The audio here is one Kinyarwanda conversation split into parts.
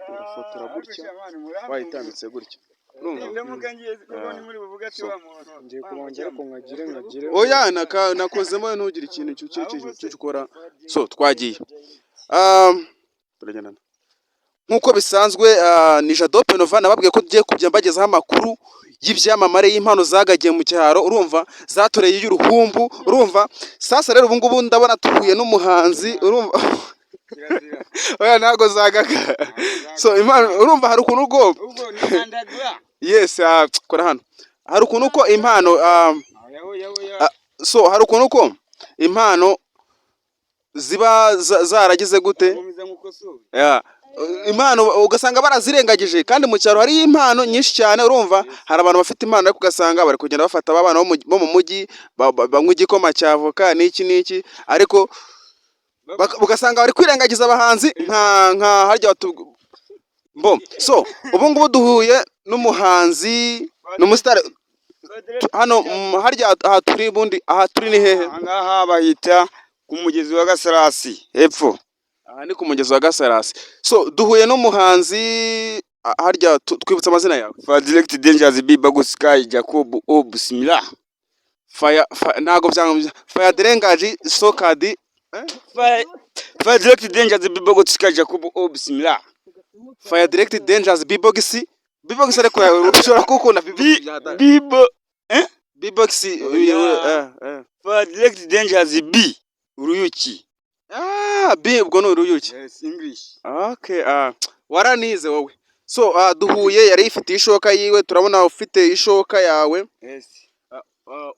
urafotora gutya wayitambitse gutya ngiye kubanza ariko nkagire oya nakozemo ntugire ikintu cyo ukora. So twagiye turagendana nk'uko bisanzwe. ni Jado Penova nababwiye ko tugiye kujya mbagezaho amakuru y'ibyamamare y'impano zagagiye mu cyaro, urumva zatoreye y'uruhumbu, urumva. Sasa rero ubu ngubu ndabona tuhuye n'umuhanzi, urumva oya ntago zagaga. So impano urumva hari ukuntu ubwo yes kora hano hari ukuntu uko impano so hari ukuntu uko impano ziba zaragize gute impano ugasanga barazirengagije, kandi mu cyaro hari impano nyinshi cyane, urumva. Hari abantu bafite impano ariko ugasanga bari kugenda bafata abana bo mu mujyi banywa igikoma cy'avoka n'iki ariko ugasanga bari kwirengagiza abahanzi nka harya so ubu ngubu duhuye n'umuhanzi n'umusitari hano harya aha turi bundi aha turi ni hehe? Ahangaha bahita ku mugezi wa Gasarasi hepfo. Aha ni ku mugezi wa Gasarasi. So duhuye n'umuhanzi harya twibutsa amazina yawe. Fire Direct Dangerous B Bago Sky Jacob Bismillah. Ntago byanga Fire Derengaji Sokadi Fire Direct Dangerous B Bago Sky Jacob Bismillah. Fire Direct Dangerous B-Box ariko ushobora kukunda B-Box Fire Direct Dangerous B Uruyuki. B ubwo ni uruyuki. Yes, English. Okay, waranize wowe. So duhuye yari ifite ishoka yiwe, turabona ufite ishoka yawe. Yes.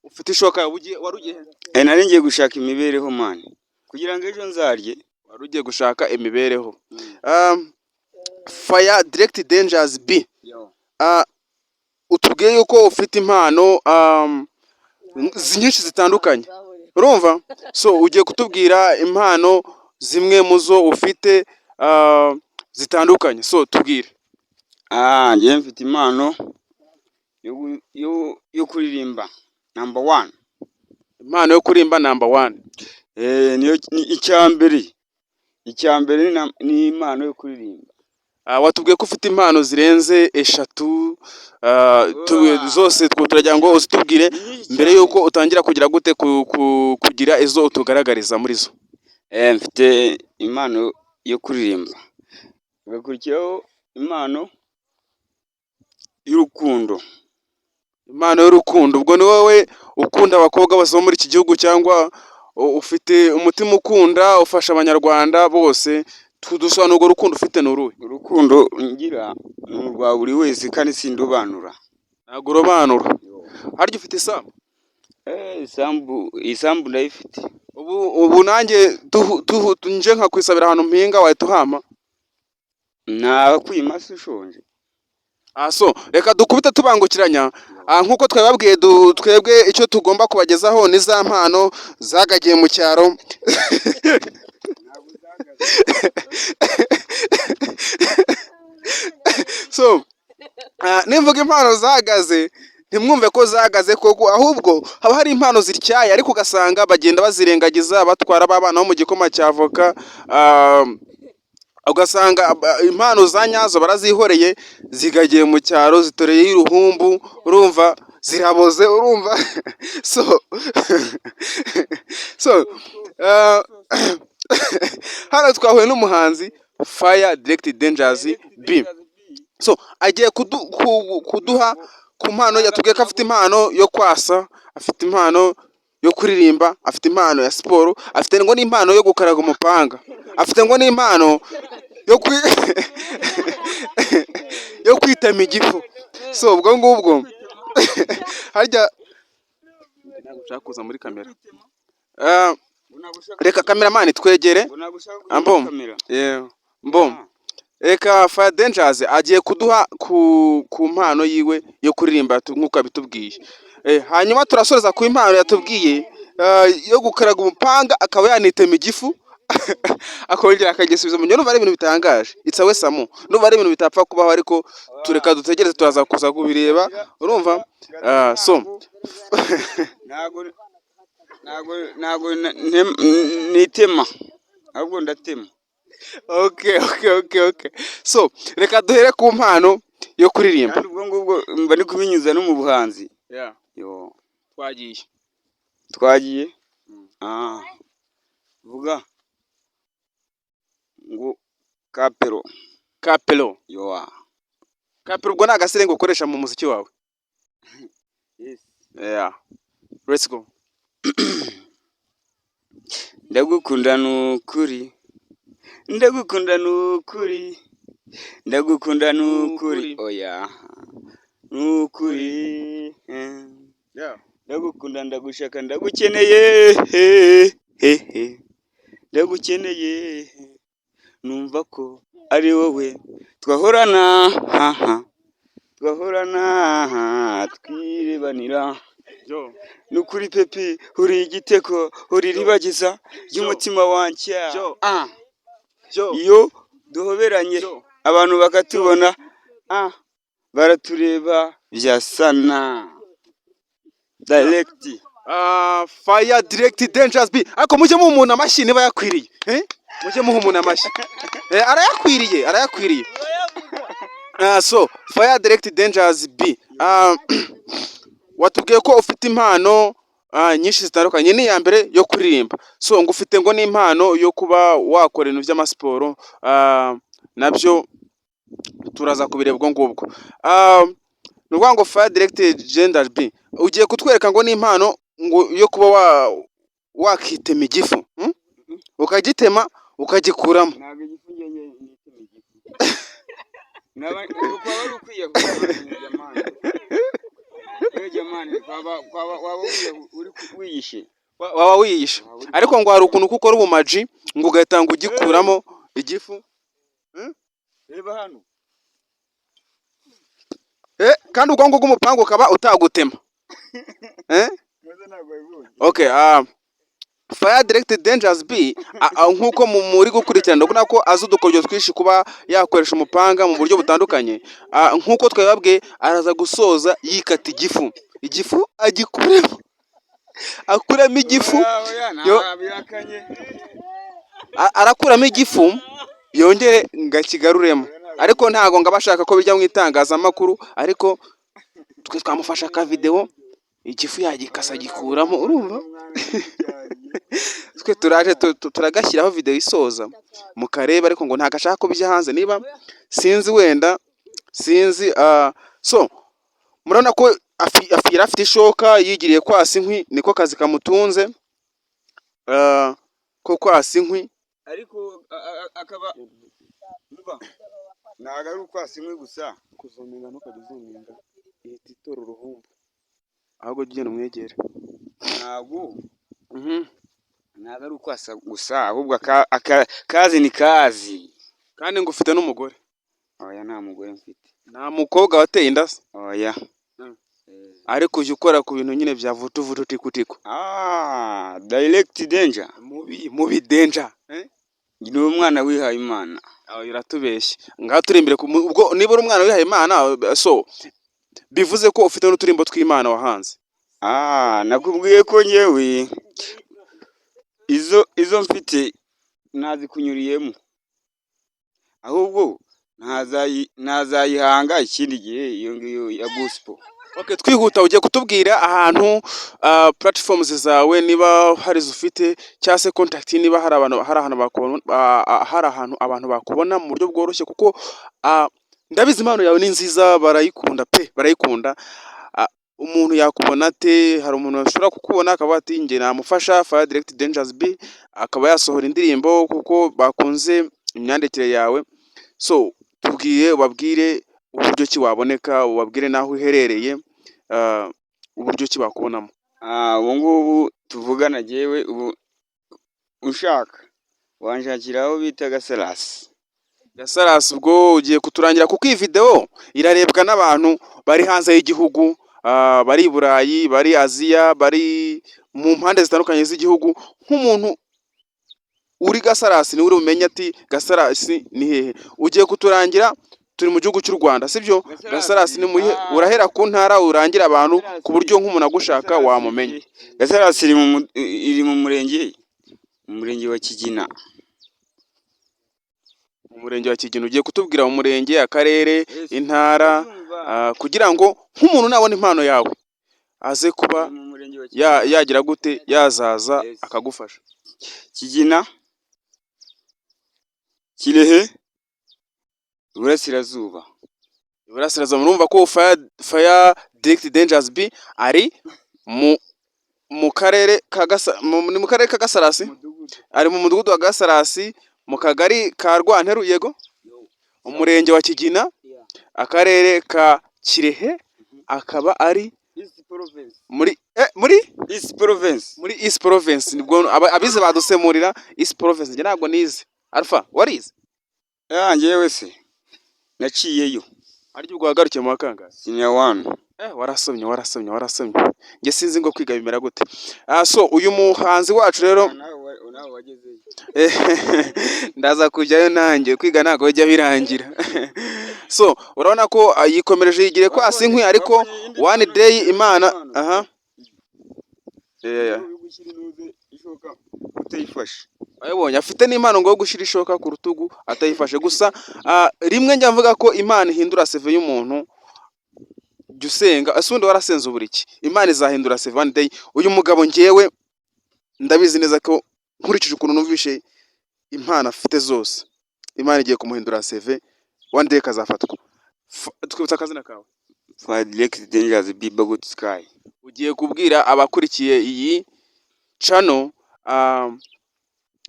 Ufite ishoka yawe warugiye? Nari ngiye gushaka imibereho man. Kugira ngo ejo nzarye. Warugiye gushaka imibereho. Fire Direct Dangerous B. Utubwiye yuko ufite impano nyinshi zitandukanye, urumva. So ugiye kutubwira impano zimwe muzo ufite zitandukanye. So tubwire. Ngiye mfite impano yo kuririmba number 1. Impano yo kuririmba number 1. Niyo icyambere ni impano yo kuririmba. Watubwiye ko ufite impano zirenze 3 zose turagira ngo uzitubwire mbere yuko utangira kugira gute kugira izo utugaragariza muri zo. Mfite impano yo kuririmba, gakurikiraho impano y'urukundo. Impano y'urukundo ubwo ni wowe ukunda abakobwa bose bo muri iki gihugu, cyangwa ufite umutima ukunda ufasha abanyarwanda bose? Tudusobanura urwo rukundo ufite n'uruhe? Urukundo ngira ni urwa buri wese kandi sindobanura. Ntago urobanura. Harya ufite isambu? Isambu ndayifite. Ubu nanjye nje nka kwisabira ahantu mpinga wahita uhama? Nta kwima se ushonje. So reka dukubite tubangukiranya. Nkuko twababwiye twebwe icyo tugomba kubagezaho ni za mpano zagagiye mu cyaro. So nimvuga impano zahagaze ntimwumve ko zahagaze koko, ahubwo haba hari impano zityaye ariko ugasanga bagenda bazirengagiza batwara abana bo mu gikoma cy'avoka. Ugasanga impano za nyazo barazihoreye zigagiye mu cyaro zitoreye y'uruhumbu, urumva ziraboze, urumva. So hano twahuye n'umuhanzi Fire Direct Dangerous B. So agiye kuduha ku mpano yatubwiye ko afite impano yo kwasa, afite impano yo kuririmba, afite impano ya siporo, afite ngo n'impano yo gukaraga umupanga, afite ngo n'impano yo kwitema igifu. So ubwo ngubwo harya ntabwo ushaka kuza muri kamera. Reka cameraman twegere. Reka Fire Dangerous agiye kuduha ku mpano yiwe yo kuririmba nk'uko abitubwiye. Hanyuma turasoreza ku impano yatubwiye yo gukaraga umupanga akaba yanitema igifu akongera akagisubiza mu nyuma. Ari ibintu bitangaje. It's a Samu. Numva ari ibintu bitapfa kubaho, ariko tureka dutegereze turaza kuza kubireba, urumva. So nago nitema ahubwo ndatema. Okay. So reka duhere ku mpano yo kuririmba. Kandi ubwo ngubwo mba ndi kubinyuza no mu buhanzi. Yeah. Yo, Twagiye. twagiye. Vuga ngo kapero. Yo. Kapero ubwo ni agasirenge ukoresha mu muziki wawe. Yes. Yeah. Let's go. Ndagukunda nukuri. Oya. Nukuri. Yeah. Ndagukunda ndagushaka ndagukeneye. Ndagukeneye. Numva ko ari wowe twahorana. Twirebanira. Yo. Nukuri pepi uri igiteko uri ribagiza ry'umutima wanjye. Iyo duhoberanye abantu bakatubona baratureba byasana. Direct. Fire Direct Dangerous B. Ako mujye mu umuntu amashyi niba yakwiriye. Mujye muha umuntu amashyi. Arayakwiriye. So Fire Direct Dangerous B. Watubwiye ko ufite impano nyinshi zitandukanye. Ni ya mbere yo kuririmba. So ngo ufite ngo n'impano yo kuba wakora ibintu by'amasiporo. Nabyo turaza kubireba ubwo ngubwo. Nuvuga ngo Fire Direct Dangerous B. Ugiye kutwereka ngo n'impano ngo yo kuba wakitema igifu. Ukagitema ukagikuramo. Ntabwo igifu ngenye nitema igifu. Kwaba ari ukwiye jamani. Jamani waba wiyishe. Waba wiyishe. Ariko ngo hari ukuntu kuko ubumaji ngo ugatanga ugikuramo igifu. Reba hano. Kandi ubwo ngubwo umupango ukaba utagutema. Okay, Fire Direct Dangerous B nkuko muri gukurikirana ndabona ko azi udukoryo twishi kuba yakoresha umupanga mu buryo butandukanye. Nkuko twababwiye araza gusoza yikata igifu agikuremo. Akuramo igifu. Arakuramo igifu yongere ngakigaruremo. Ariko ntago ngabashaka ko bijya mu itangazamakuru, ariko twe twamufasha ka video igifu yagikasa gikuramo, urumva? Twe turaje turagashyiraho video isoza mukareba, ariko ngo ntagashaka ko bijya hanze niba sinzi wenda so murabona ko afite ishoka yigiriye kwasa inkwi, niko kazi kamutunze ko kwasa inkwi, ariko akaba ntago ari ukwasa inkwi gusa kuzominga ntukagizominga ihita itora uruhumbu, ahubwo ugenda umwegere. Ntago ari ukwasa gusa, ahubwo kazi ni kazi. Kandi ngo ufite n'umugore. Oya, nta mugore mfite. Nta mukobwa wateye inda se? Oya. Ariko ujya ukora ku bintu nyine bya vutu tikutiko. Direct Danger. Mubi Danger. Ni umwana wihaye Imana. Iratubeshye. Ngaho turi imbere ubwo niba uri umwana wihaye Imana, so bivuze ko ufite n'uturimbo tw'Imana wahanze. Nakubwiye ko nyewe izo mfite nazikunyuriyemo, ahubwo ntazayihanga ikindi gihe iyo ngiyo ya gospel. Okay, twihuta ugiye kutubwira ahantu platforms zawe niba hari zufite cyangwa se contact niba hari ahantu abantu bakubona mu buryo bworoshye, kuko ndabizi impano yawe ni nziza, barayikunda. Umuntu yakubona ate? Hari umuntu ashobora kukubona akaba ati nge namufasha Fire Direct Dangerous B, akaba yasohora indirimbo kuko bakunze imyandikire yawe. So ubabwire uburyo ki waboneka, ubabwire naho uherereye, uburyo ki bakubonamo. Ubu ngubu tuvugana jewe, ubu ushaka wanshakira aho bita Gasarasi. Ubwo ugiye kuturangira kuko iyi video irarebwa n'abantu bari hanze y'igihugu, bari i Burayi, bari Aziya, bari mu mpande zitandukanye z'igihugu. Nk'umuntu uri Gasarasi niwe umenye ati Gasarasi ni hehe. Ugiye kuturangira turi mu gihugu cy'u Rwanda, sibyo? Gasarasi ni muhe, urahera ku ntara urangira abantu ku buryo nk'umuntu agushaka wamumenye. Gasarasi iri mu murenge wa Kigina. Umurenge wa Kigina ugiye kutubwira umurenge, akarere, Yes. intara, Ndabyumva. kugira ngo nk'umuntu nabona impano yawe aze kuba Mu murenge wa Kigina. yagira gute yazaza Yes. akagufasha. Kigina, Kirehe, Iburasirazuba. Iburasirazuba murumva ko Fire Direct Dangers B ari mu karere ka Gasarasi, ari mu mudugudu wa Gasarasi, mu kagari ka Rwanteru, yego, umurenge wa Kigina, akarere ka Kirehe, akaba ari East Province. muri East Province. muri East Province. Nibwo abize badusemurira East Province. Nge ntabwo nize. Alpha warize? Njyewe se naciyeyo. Ariko ubwo wagarukiye mu wakangahe? Senior 1. Warasomye. Nge sinzi ngo kwiga bimera gute. So uyu muhanzi wacu rero Nawe wagezeyo. ndaza kujyayo nanjye, kwiga ntabwo bijya birangira. So urabona ko yikomereje yigire kwa sinkwi, ariko one day Imana utayifashe. ayibonye afite n'impano ngo yo gushyira ishoka ku rutugu atayifashe. Gusa rimwe njya mvuga ko Imana ihindura seve y'umuntu. Jya usenga, asundi warasenze ubura iki? Imana izahindura seve one day. Uyu mugabo ngewe ndabizi neza ko nkurikije ukuntu numvishe impano afite zose, Imana igiye kumuhindura seve one day kazafatwa. Twibutsa akazina kawe. Fire Direct Dangers B Bagot Sky. Ugiye kubwira abakurikiye iyi channel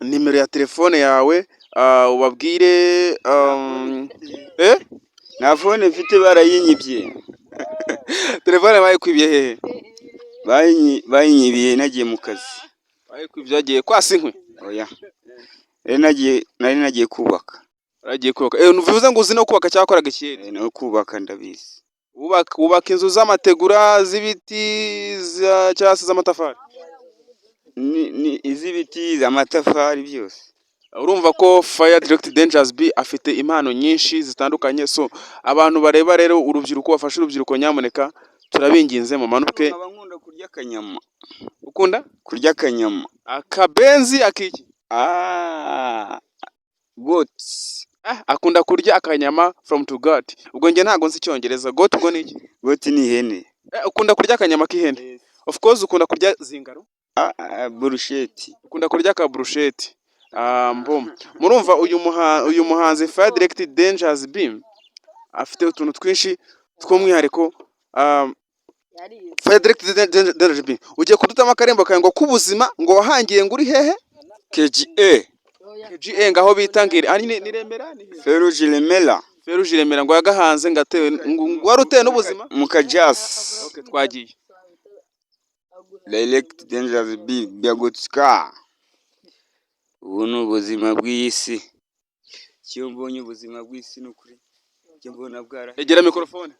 nimero ya telefone yawe, ubabwire nta phone mfite barayinyibye. telefone bayikwibiye hehe? Bayinyibiye nagiye mu kazi. Bayikwibiye yagiye kwa sinkwi? Oya. Nari nagiye kubaka. Uragiye kubaka? Nuvuze ngo uzi no kubaka cyangwa koraga ikiyede? No kubaka ndabizi. Ubaka inzu z'amategura, z'ibiti, cyangwa se z'amatafari? Ni iz'ibiti, z'amatafari byose. Urumva ko Fire Direct Dangers B afite impano nyinshi zitandukanye. So abantu bareba rero urubyiruko, bafashe urubyiruko, nyamuneka turabinginze mu manuke. Nkunda kurya akanyama. Ukunda kurya akanyama? Akabenzi akiki? Goats. Akunda kurya akanyama from to God. Ubwo nge ntago nzi Icyongereza. Goat ubwo ni iki? Goat ni ihene. Ukunda kurya akanyama k'ihene? Yes. Of course ukunda kurya zingaro? Bruschette. Ukunda kurya ka bruschette. Murumva uyu muhanzi Fire Direct Dangers B afite utuntu twinshi tw'umwihariko. Fire Direct Dangers B ugiye kudutama akarembo kawe ngo k'ubuzima, ngo wahangiye ngo uri hehe? KGA ngaho bita ngiri ni Remera ni hehe? Feruje Remera ngo yagahanze ngatewe ngo wari uteye n'ubuzima mu Kajasi. Okay, twagiye. Direct Dangers B Bagot Sky. Ubu ni ubuzima bw'isi. Cyo mbonye ubuzima bw'isi n'ukuri. Cyo mbona bwara. Egera mikrofone.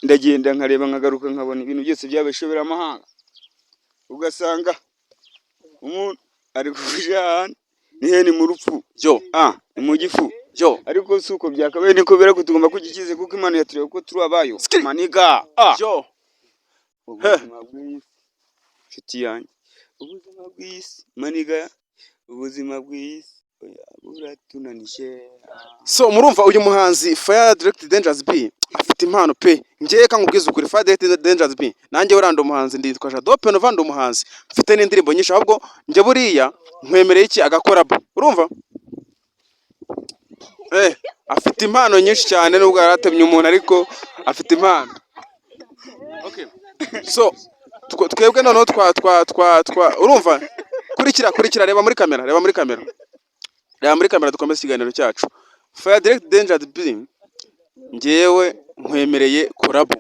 Ndagenda nkareba nkagaruka nkabona ibintu byose byabeshobera amahanga. Ugasanga umuntu ari kujana ni mu rupfu. Ni mu gifu. Ariko suko byakabaye niko bera kutugomba kugikize kuko Imana yatureye ko turi abayo. Maniga. Ubuzima bw'isi. Nshuti yanjye. Ubuzima bw'isi. Maniga. Ubuzima bw'isi. Buratunanishe. So murumva uyu muhanzi Fire Direct Dangers B afite impano pe. Ngiye kankubwiza ukuri Fire Direct Dangers B. Nanjye uranda umuhanzi nditwa Jado Peno Vando umuhanzi. Mfite n'indirimbo nyinshi, ahubwo nje buriya nkwemereye iki agakora bo. Urumva? Afite impano nyinshi cyane nubwo yaratemye umuntu, ariko afite impano. Okay. So twebwe noneho urumva? Kurikira reba muri kamera. Dukomeze ikiganiro cyacu. Fire Direct Dangers B ngewe nkwemereye collab.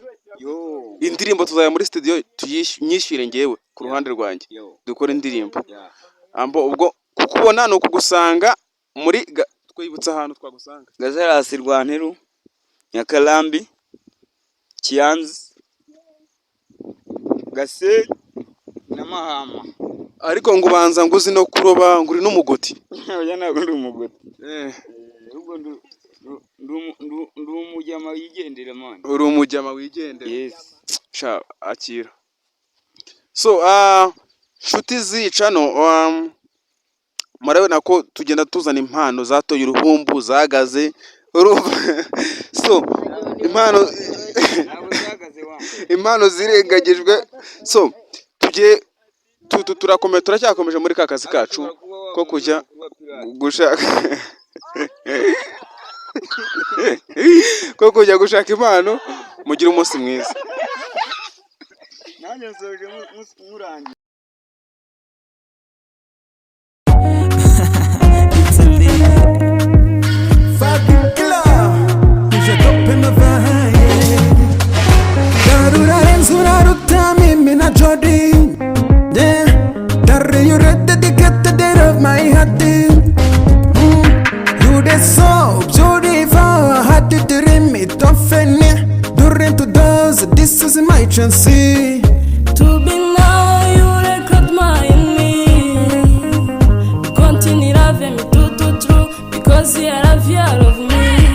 Indirimbo tuzaya muri studio nyishyire ngewe ku ruhande rwanjye. Dukora indirimbo. Ubwo kukubona no kugusanga muri twibutsa ahantu twagusanga. Gasarasi, Rwanteru, Nyakarambi, Kiyanzi, Gase na Mahama. Ariko ngo ubanza ngo uzi no kuroba, ngo uri n'umugoti. Oya ntabwo ndi umugoti. Ubwo ndu umujyama wigendera man. Uri umujyama wigendera. Yes. Akira. So nshuti z'iyi channel murabona ko tugenda tuzana impano zatoye uruhumbu zagaze urumva so impano impano zirengagijwe so tugiye turakomeye turacyakomeje muri ka kazi kacu ko kujya gushaka ko kujya gushaka impano. Mugire umunsi mwiza. nanjye nsoje murangiye. This is my chance to be now. You record my me. Continue loving me, true, because you love me.